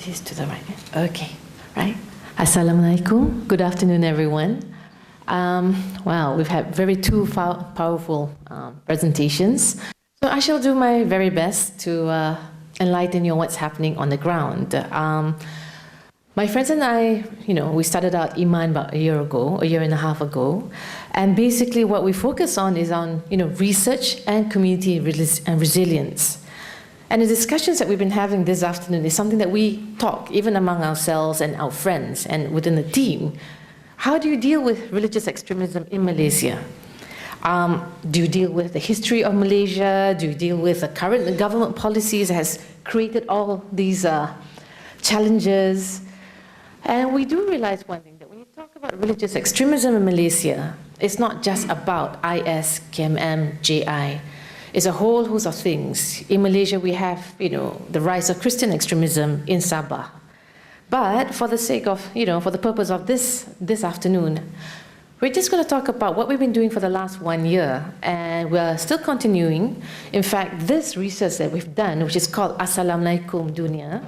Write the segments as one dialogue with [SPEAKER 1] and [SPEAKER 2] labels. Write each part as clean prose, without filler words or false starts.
[SPEAKER 1] This is to the right. Okay, right. Assalamualaikum. Good afternoon, everyone. Wow, we've had two powerful presentations. So I shall do my very best to enlighten you on what's happening on the ground. My friends and I, we started out IMAN about a year and a half ago. And basically what we focus on is on, research and community and resilience. And the discussions that we've been having this afternoon is something that we talk, even among ourselves and our friends and within the team. How do you deal with religious extremism in Malaysia? Do you deal with the history of Malaysia? Do you deal with the current government policies that has created all these challenges? And we do realize one thing, that when you talk about religious extremism in Malaysia, it's not just about IS, KMM, JI. It's a whole host of things. In Malaysia, we have, the rise of Christian extremism in Sabah. But for the sake of, for the purpose of this afternoon, we're just going to talk about what we've been doing for the last 1 year, and we're still continuing. In fact, this research that we've done, which is called Assalamualaikum Dunia,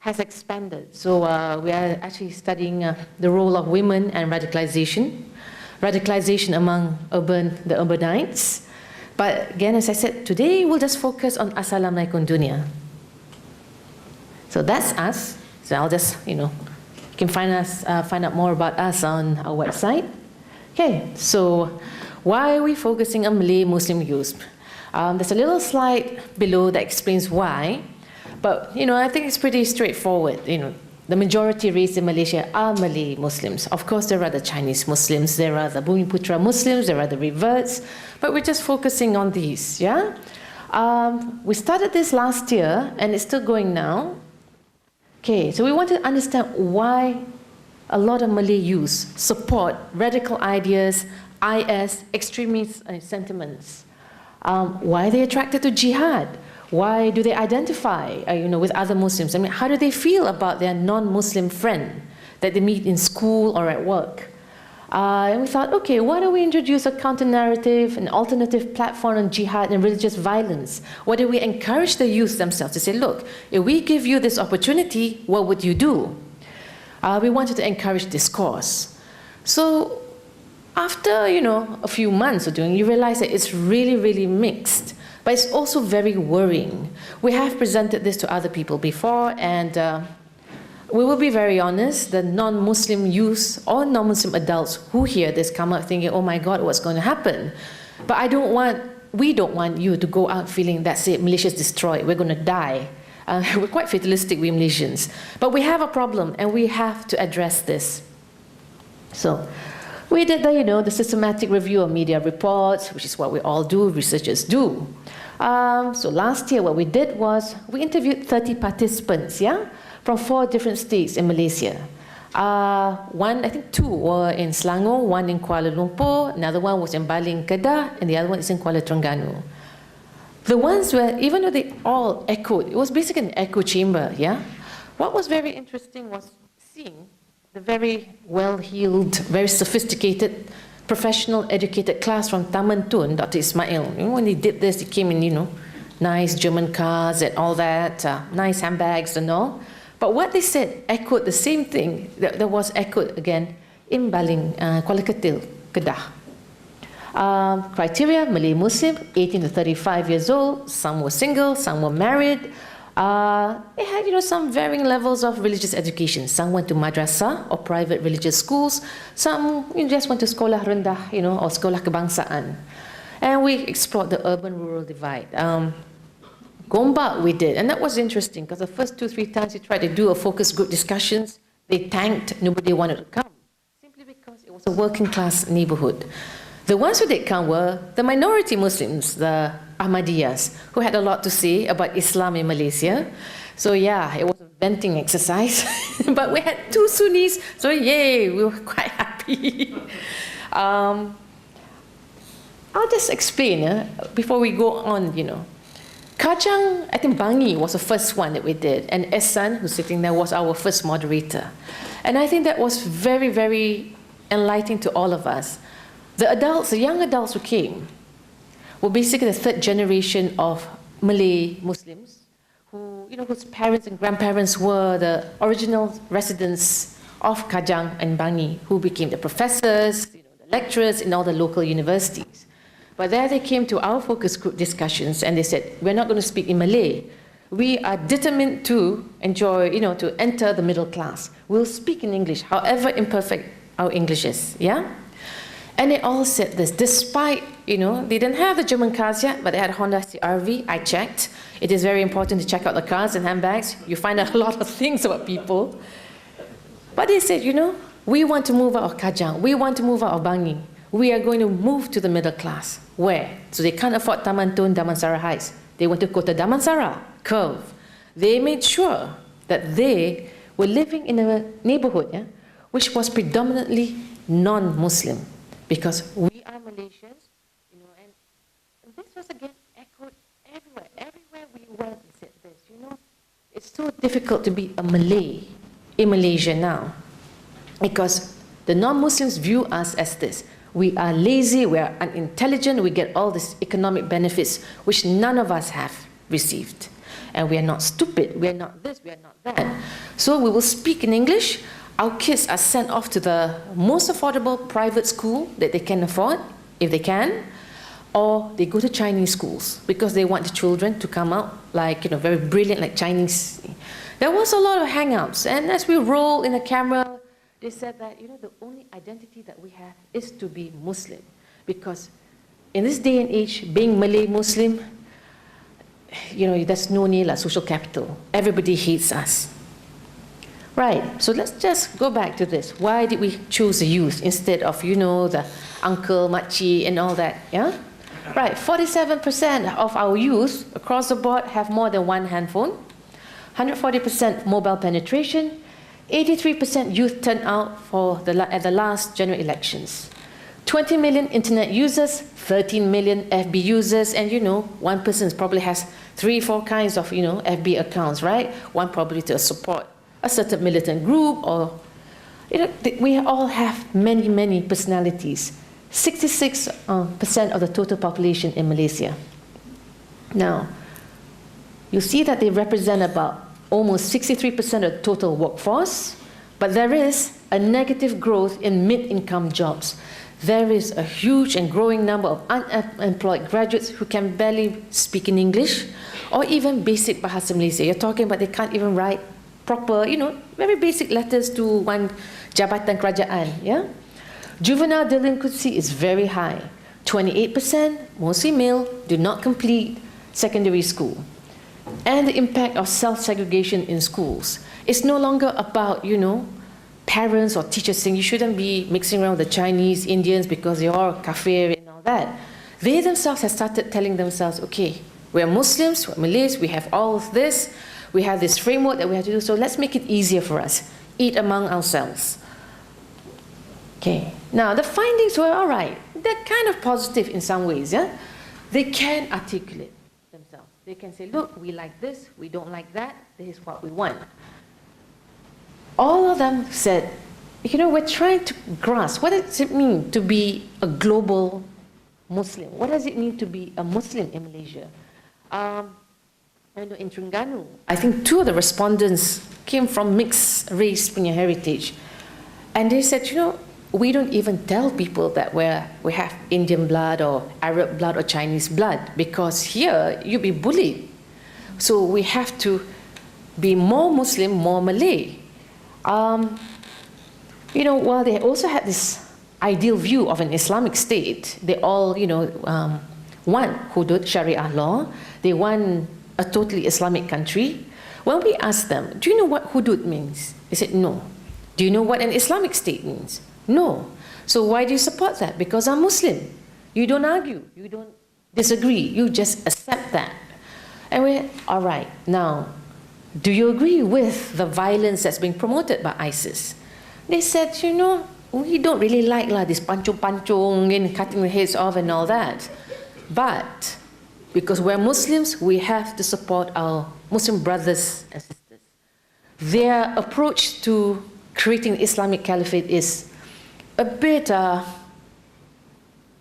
[SPEAKER 1] has expanded. So we are actually studying the role of women and radicalization among the urbanites. But again, as I said, today we'll just focus on Assalamualaikum Dunia. So that's us. So I'll just, you can find out more about us on our website. Okay, so why are we focusing on Malay Muslim youth? There's a little slide below that explains why. But, I think it's pretty straightforward. The majority race in Malaysia are Malay Muslims. Of course, there are the Chinese Muslims, there are the Bumiputra Muslims, there are the reverts, but we're just focusing on these, yeah? We started this last year, and it's still going now. Okay, so we want to understand why a lot of Malay youth support radical ideas, IS, extremist sentiments. Why are they attracted to jihad? Why do they identify, with other Muslims? I mean, how do they feel about their non-Muslim friend that they meet in school or at work? And we thought, okay, why don't we introduce a counter-narrative, an alternative platform on jihad and religious violence? Why do we encourage the youth themselves to say, look, if we give you this opportunity, what would you do? We wanted to encourage discourse. So after, a few months of doing, you realize that it's really, really mixed. But it's also very worrying. We have presented this to other people before, and we will be very honest, the non-Muslim youth or non-Muslim adults who hear this come out thinking, oh my God, what's going to happen? But we don't want you to go out feeling that's it, Malaysia's destroyed, we're going to die. We're quite fatalistic, we Malaysians. But we have a problem, and we have to address this. So we did the systematic review of media reports, which is what we all do, researchers do. So last year, what we did was we interviewed 30 participants, from 4 different states in Malaysia. I think 2 were in Selangor, 1 in Kuala Lumpur, another one was in Bali, Kedah, and the other one is in Kuala Terengganu. The ones where, even though they all echoed, it was basically an echo chamber, What was very interesting was seeing the very well-heeled, very sophisticated, professional, educated class from Taman Tun, Dr. Ismail. When he did this, he came in, nice German cars and all that, nice handbags and all. But what they said echoed the same thing that was echoed again in Baling, Kuala Ketil, Kedah. Criteria, Malay Muslim, 18 to 35 years old, some were single, some were married. They had, some varying levels of religious education. Some went to madrasah or private religious schools. Some just went to sekolah rendah, or sekolah kebangsaan. And we explored the urban-rural divide. Gombak we did, and that was interesting because the first 2-3 times we tried to do a focus group discussions, they tanked, nobody wanted to come, simply because it was a working-class neighborhood. The ones who did come were the minority Muslims, the Ahmadiyas, who had a lot to say about Islam in Malaysia. So it was a venting exercise. But we had 2 Sunnis, so yay, we were quite happy. I'll just explain before we go on, Kajang, I think Bangi was the first one that we did, and Ehsan, who's sitting there, was our first moderator. And I think that was very, very enlightening to all of us. The adults, the young adults who came, were basically the 3rd generation of Malay Muslims who whose parents and grandparents were the original residents of Kajang and Bangi, who became the professors, the lecturers in all the local universities. But there they came to our focus group discussions and they said, we're not going to speak in Malay. We are determined to enjoy, to enter the middle class. We'll speak in English, however imperfect our English is, yeah? And they all said this, despite, they didn't have the German cars yet, but they had Honda CR-V. I checked. It is very important to check out the cars and handbags. You find out a lot of things about people. But they said, we want to move out of Kajang. We want to move out of Bangi. We are going to move to the middle class. Where? So they can't afford Taman Tun, Damansara Heights. They went to Kota Damansara, Curve. They made sure that they were living in a neighborhood, which was predominantly non-Muslim. Because we are Malaysians, and this was again echoed everywhere. Everywhere we went, we said this, it's so difficult to be a Malay in Malaysia now. Because the non-Muslims view us as this. We are lazy, we are unintelligent, we get all these economic benefits, which none of us have received. And we are not stupid, we are not this, we are not that. So we will speak in English. Our kids are sent off to the most affordable private school that they can afford, if they can, or they go to Chinese schools because they want the children to come out like, very brilliant, like Chinese. There was a lot of hang-ups, and as we roll in the camera, they said that, the only identity that we have is to be Muslim. Because in this day and age, being Malay Muslim, there's no need like social capital. Everybody hates us. Right, so let's just go back to this. Why did we choose the youth instead of, the uncle, makcik, and all that, yeah? Right, 47% of our youth across the board have more than one handphone, 140% mobile penetration, 83% youth turnout at the last general elections, 20 million internet users, 13 million FB users, and one person probably has 3-4 kinds of, FB accounts, right? One probably to support a certain militant group, or we all have many, many personalities. 66% of the total population in Malaysia. Now, you see that they represent about almost 63% of the total workforce, but there is a negative growth in mid-income jobs. There is a huge and growing number of unemployed graduates who can barely speak in English, or even basic Bahasa Malaysia. You're talking about they can't even write proper, very basic letters to one jabatan kerajaan, yeah? Juvenile delinquency is very high. 28%, mostly male, do not complete secondary school. And the impact of self-segregation in schools. It's no longer about, parents or teachers saying you shouldn't be mixing around with the Chinese, Indians because they are kafir and all that. They themselves have started telling themselves, okay, we're Muslims, we're Malays, we have all of this, we have this framework that we have to do, so let's make it easier for us. Eat among ourselves. Okay, now the findings were all right. They're kind of positive in some ways, yeah? They can articulate themselves. They can say, look, we like this, we don't like that, this is what we want. All of them said, we're trying to grasp, what does it mean to be a global Muslim? What does it mean to be a Muslim in Malaysia? In Terengganu, I think 2 of the respondents came from mixed race punya heritage. And they said, we don't even tell people that we have Indian blood or Arab blood or Chinese blood, because here you'll be bullied. So we have to be more Muslim, more Malay. While they also had this ideal view of an Islamic state, they all, want hudud, Sharia law. They want a totally Islamic country. When we asked them, do you know what hudud means? They said, no. Do you know what an Islamic state means? No. So why do you support that? Because I'm Muslim. You don't argue. You don't disagree. You just accept that. And we're, all right, now, do you agree with the violence that's being promoted by ISIS? They said, we don't really like this pancung and cutting the heads off and all that. But because we're Muslims, we have to support our Muslim brothers and sisters. Their approach to creating the Islamic Caliphate is a bit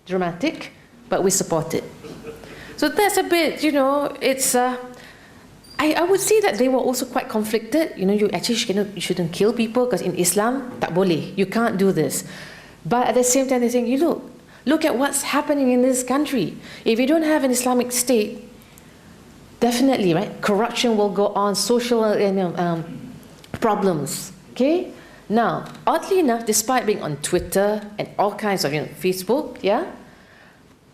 [SPEAKER 1] dramatic, but we support it. So that's a bit, it's, I I would say that they were also quite conflicted. You know, you actually shouldn't kill people because in Islam, tak boleh. You can't do this. But at the same time, they're saying, you look at what's happening in this country. If you don't have an Islamic state, definitely, right? Corruption will go on, social problems. Okay. Now, oddly enough, despite being on Twitter and all kinds of, Facebook, yeah,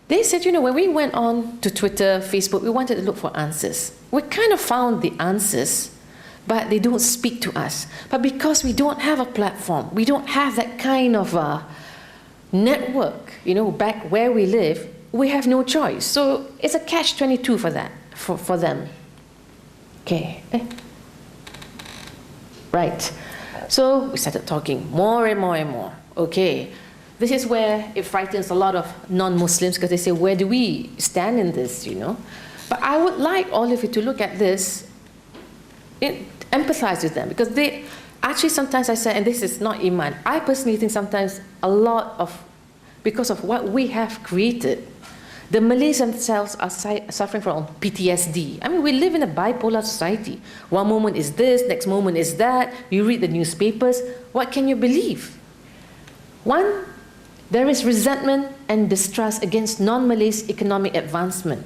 [SPEAKER 1] they said, when we went on to Twitter, Facebook, we wanted to look for answers. We kind of found the answers, but they don't speak to us. But because we don't have a platform, we don't have that kind of network, back where we live, we have no choice. So it's a catch-22 for that, for them. Okay. Right. So we started talking more and more and more. Okay. This is where it frightens a lot of non-Muslims because they say, where do we stand in this, But I would like all of you to look at this, empathize with them, because they, actually sometimes I say, and this is not IMAN, I personally think sometimes because of what we have created, the Malays themselves are suffering from PTSD. I mean, we live in a bipolar society. One moment is this, next moment is that. You read the newspapers, what can you believe? One, there is resentment and distrust against non-Malays' economic advancement.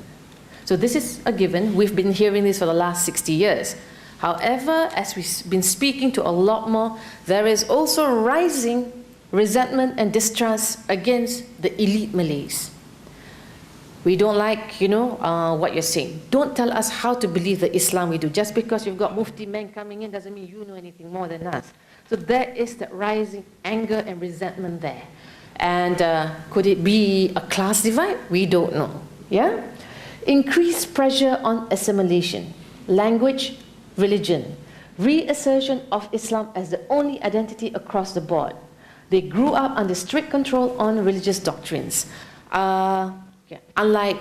[SPEAKER 1] So this is a given. We've been hearing this for the last 60 years. However, as we've been speaking to a lot more, there is also rising resentment and distrust against the elite Malays. We don't like, what you're saying. Don't tell us how to believe the Islam we do. Just because you've got Mufti men coming in doesn't mean you know anything more than us. So there is that rising anger and resentment there. And could it be a class divide? We don't know. Yeah? Increased pressure on assimilation, language, religion, reassertion of Islam as the only identity across the board. They grew up under strict control on religious doctrines. Unlike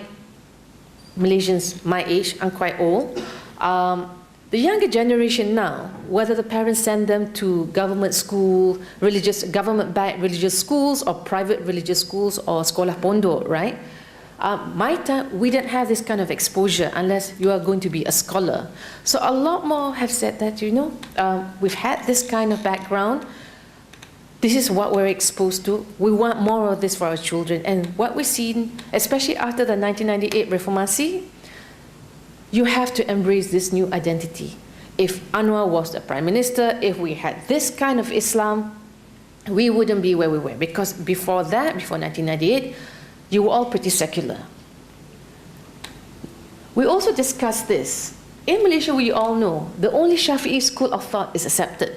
[SPEAKER 1] Malaysians my age, I'm quite old. The younger generation now, whether the parents send them to government school, government-backed religious schools, or private religious schools, or sekolah pondok, right? My time, we didn't have this kind of exposure unless you are going to be a scholar. So a lot more have said that, we've had this kind of background. This is what we're exposed to. We want more of this for our children. And what we've seen, especially after the 1998 Reformasi, you have to embrace this new identity. If Anwar was the Prime Minister, if we had this kind of Islam, we wouldn't be where we were. Because before that, before 1998, you were all pretty secular. We also discussed this. In Malaysia, we all know, the only Shafi'i school of thought is accepted.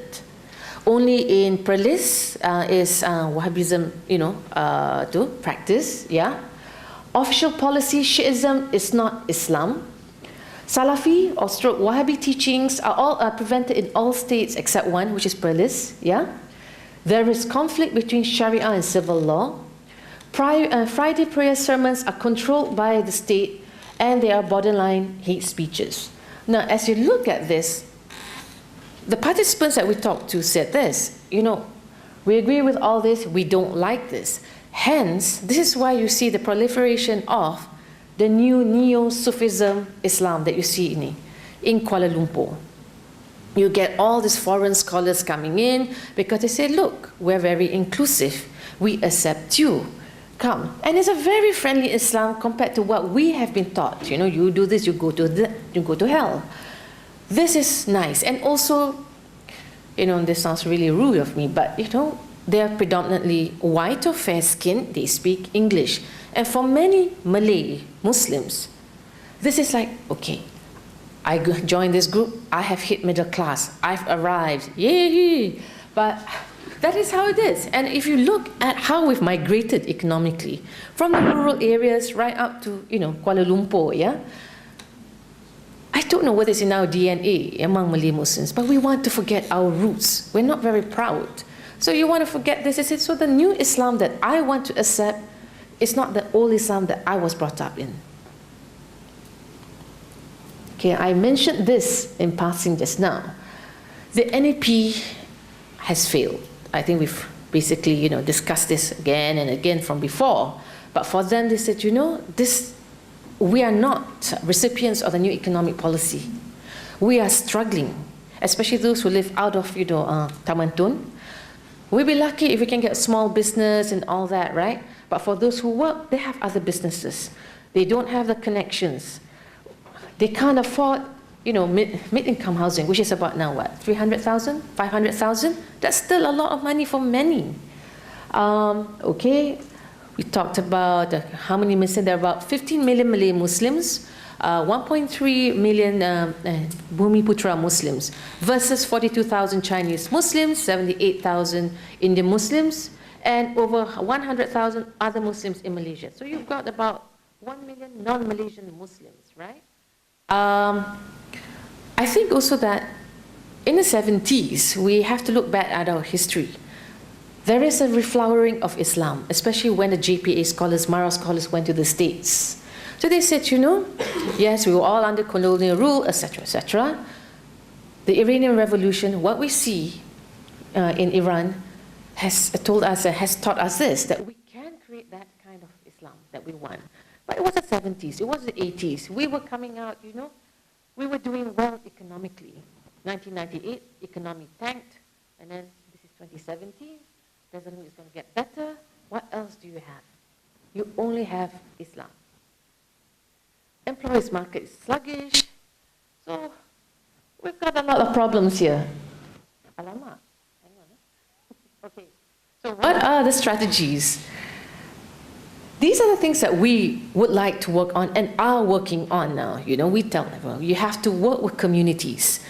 [SPEAKER 1] Only in Panelists is Wahhabism, to practice, yeah. Official policy, Shi'ism is not Islam. Salafi or stroke Wahhabi teachings are all prevented in all states except one, which is Panelists, yeah. There is conflict between Sharia and civil law. Friday prayer sermons are controlled by the state, and they are borderline hate speeches. Now, as you look at this, the participants that we talked to said this, we agree with all this, we don't like this. Hence, this is why you see the proliferation of the new neo-Sufism Islam that you see in Kuala Lumpur. You get all these foreign scholars coming in because they say, look, we're very inclusive. We accept you. Come. And it's a very friendly Islam compared to what we have been taught. You do this, you go to hell. This is nice. And also, this sounds really rude of me, but they are predominantly white or fair-skinned. They speak English. And for many Malay Muslims, this is like, okay, I joined this group, I have hit middle class, I've arrived, yay! But that is how it is. And if you look at how we've migrated economically, from the rural areas right up to, Kuala Lumpur, yeah? I don't know whether it's in our DNA among Malay Muslims, but we want to forget our roots. We're not very proud. So you want to forget this. So the new Islam that I want to accept is not the old Islam that I was brought up in. Okay, I mentioned this in passing just now. The NAP has failed. I think we've basically, discussed this again and again from before. But for them, they said, we are not recipients of the new economic policy. We are struggling, especially those who live out of, Taman Tun. We'll be lucky if we can get a small business and all that, right? But for those who work, they have other businesses. They don't have the connections. They can't afford, mid-income housing, which is about now what, 300,000, 500,000? That's still a lot of money for many. Okay, we talked about how many Muslims. There are about 15 million Malay Muslims, 1.3 million Bumi Putra Muslims versus 42,000 Chinese Muslims, 78,000 Indian Muslims, and over 100,000 other Muslims in Malaysia. So you've got about 1 million non-Malaysian Muslims, right? I think also that in the 70s, we have to look back at our history. There is a reflowering of Islam, especially when the JPA scholars, Mara scholars went to the States. So they said, yes, we were all under colonial rule, etc., etc. The Iranian Revolution, what we see in Iran, has taught us this, that we can create that kind of Islam that we want. But it was the 70s, it was the 80s. We were coming out, we were doing well economically. 1998, economy tanked, and then this is 2017. Doesn't mean it's going to get better. What else do you have? You only have Islam. Employees market is sluggish. So we've got a lot of problems here. Alamak. Hang on. Okay. So what are the strategies? These are the things that we would like to work on and are working on now. We tell everyone, you have to work with communities.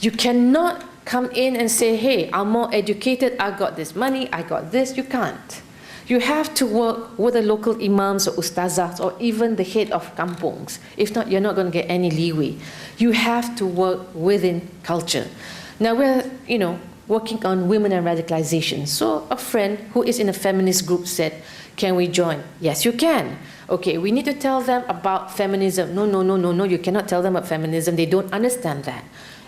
[SPEAKER 1] You cannot come in and say, hey, I'm more educated, I got this money, I got this. You can't. You have to work with the local imams or ustazahs or even the head of kampungs. If not, you're not going to get any leeway. You have to work within culture. Now we're, working on women and radicalization. So a friend who is in a feminist group said, can we join? Yes, you can. Okay, we need to tell them about feminism. No, you cannot tell them about feminism. They don't understand that.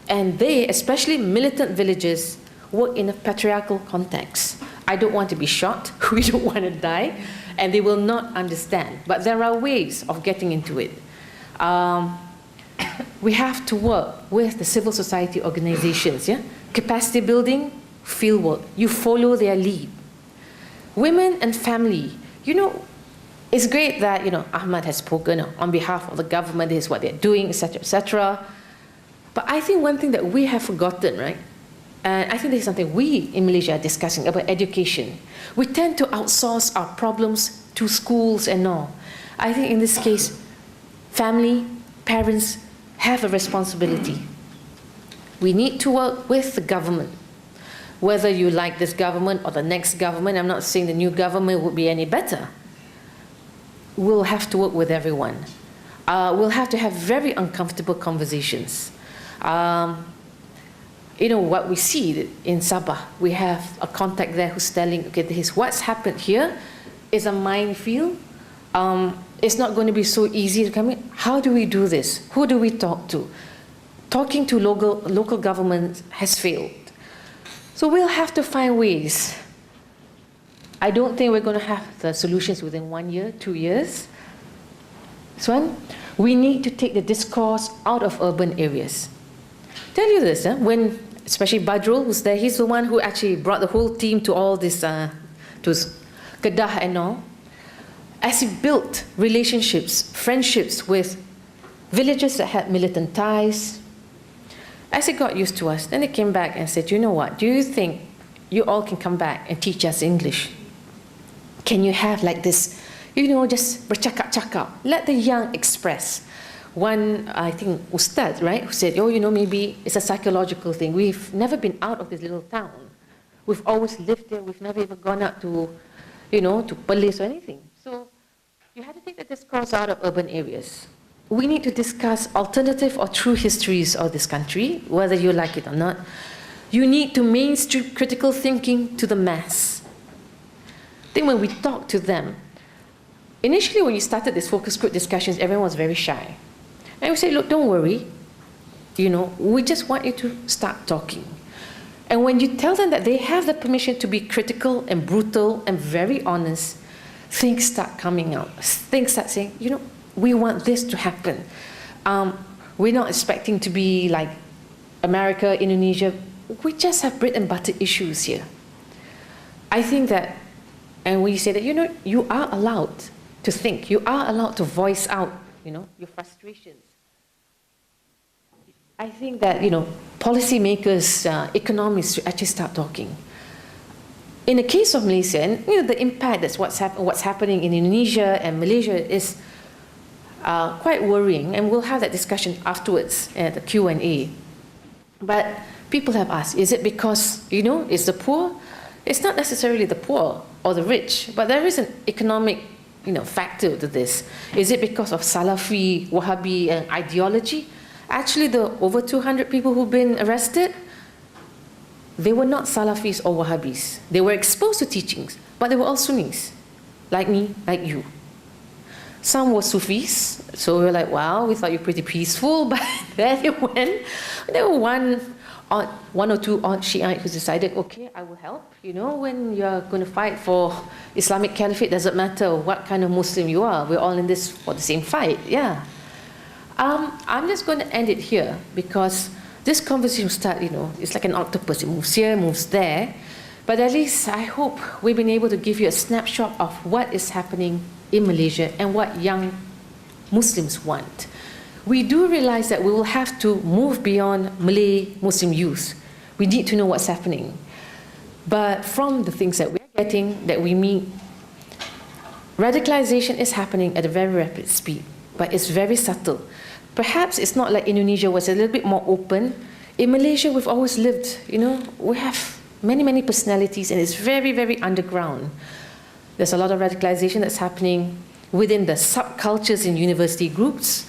[SPEAKER 1] And they, especially militant villages, work in a patriarchal context. I don't want to be shot, we don't want to die, and they will not understand. But there are ways of getting into it. We have to work with the civil society organizations, Capacity building, field work. You follow their lead. Women and family. It's great that, Ahmad has spoken on behalf of the government, this is what they're doing, etc., etc. But I think one thing that we have forgotten, right? And I think this is something we in Malaysia are discussing about education. We tend to outsource our problems to schools and all. I think in this case, family, parents have a responsibility. We need to work with the government. Whether you like this government or the next government, I'm not saying the new government would be any better. We'll have to work with everyone. We'll have to have very uncomfortable conversations. What we see in Sabah, we have a contact there who's telling, okay, this is what's happened here is a minefield. It's not going to be so easy to come in. How do we do this? Who do we talk to? Talking to local governments has failed. So we'll have to find ways. I don't think we're going to have the solutions within 1 year, 2 years. So we need to take the discourse out of urban areas. Tell you this, when especially Badrul was there, he's the one who actually brought the whole team to all this, to Kedah and all. As he built relationships, friendships with villages that had militant ties, as he got used to us, then he came back and said, you know what, do you think you all can come back and teach us English? Can you have like this, just bercakap-cakap, let the young express. One, I think, Ustad, right, who said, maybe it's a psychological thing. We've never been out of this little town. We've always lived there. We've never even gone out to, to police or anything. So you have to take the discourse out of urban areas. We need to discuss alternative or true histories of this country, whether you like it or not. You need to mainstream critical thinking to the mass. I think when we talk to them, initially when you started this focus group discussions, everyone was very shy. And we say, look, don't worry. We just want you to start talking. And when you tell them that they have the permission to be critical and brutal and very honest, things start coming out. Things start saying, we want this to happen. We're not expecting to be like America, Indonesia, we just have bread and butter issues here. I think that, and we say that, you know, you are allowed to think, you are allowed to voice out, you know, your frustrations. I think that, you know, policymakers, economists should actually start talking. In the case of Malaysia, and you know, the impact that's what's happening in Indonesia and Malaysia is quite worrying, and we'll have that discussion afterwards at the Q&A. But people have asked, is it because, you know, it's the poor? It's not necessarily the poor or the rich, but there is an economic, you know, factor to this. Is it because of Salafi, Wahhabi ideology? Actually, the over 200 people who've been arrested, they were not Salafis or Wahhabis. They were exposed to teachings, but they were all Sunnis, like me, like you. Some were Sufis, so we were like, wow, we thought you were pretty peaceful, but then it went. There were one or two odd Shiites who decided, okay, I will help. You know, when you're going to fight for Islamic Caliphate, doesn't matter what kind of Muslim you are. We're all in this for the same fight, yeah. I'm just going to end it here because this conversation starts, you know, it's like an octopus. It moves here, moves there. But at least I hope we've been able to give you a snapshot of what is happening in Malaysia and what young Muslims want. We do realize that we will have to move beyond Malay Muslim youth. We need to know what's happening. But from the things that we're getting, that we meet, radicalization is happening at a very rapid speed, but it's very subtle. Perhaps it's not like Indonesia was a little bit more open. In Malaysia, we've always lived, you know, we have many, many personalities, and it's very, very underground. There's a lot of radicalization that's happening within the subcultures in university groups.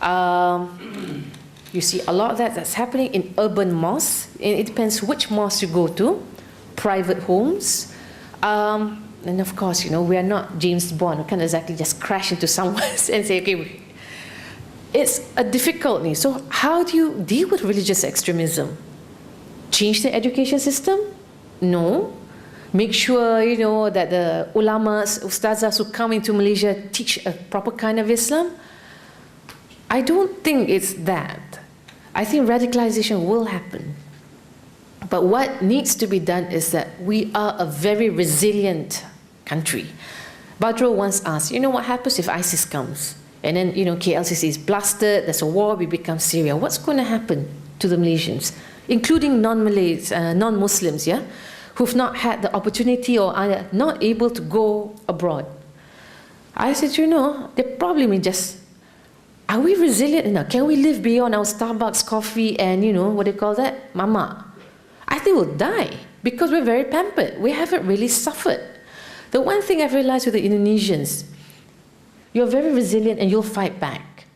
[SPEAKER 1] You see a lot of that's happening in urban mosques. It depends which mosque you go to, private homes. And of course, you know, we are not James Bond. We can't exactly just crash into someone and say, okay, it's a difficulty. So how do you deal with religious extremism? Change the education system? No. Make sure, you know, that the ulamas, ustazahs who come into Malaysia teach a proper kind of Islam? I don't think it's that. I think radicalization will happen. But what needs to be done is that we are a very resilient country. Badro once asked, you know what happens if ISIS comes? And then, you know, KLCC is blasted, there's a war, we become Syria. What's going to happen to the Malaysians, including non-Malays, non-Muslims, yeah, who've not had the opportunity or are not able to go abroad? I said, you know, the problem is just, are we resilient enough? Can we live beyond our Starbucks coffee and, you know, what do you call that? Mama. I think we'll die because we're very pampered. We haven't really suffered. The one thing I've realized with the Indonesians, you're very resilient and you'll fight back.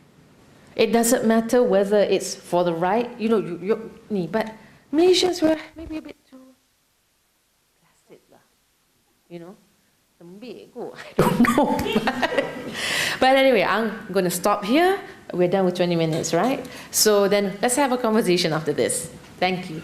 [SPEAKER 1] It doesn't matter whether it's for the right, you know, but Malaysians were maybe a bit too plastic, you know. I don't know. But anyway, I'm going to stop here. We're done with 20 minutes, right? So then let's have a conversation after this. Thank you.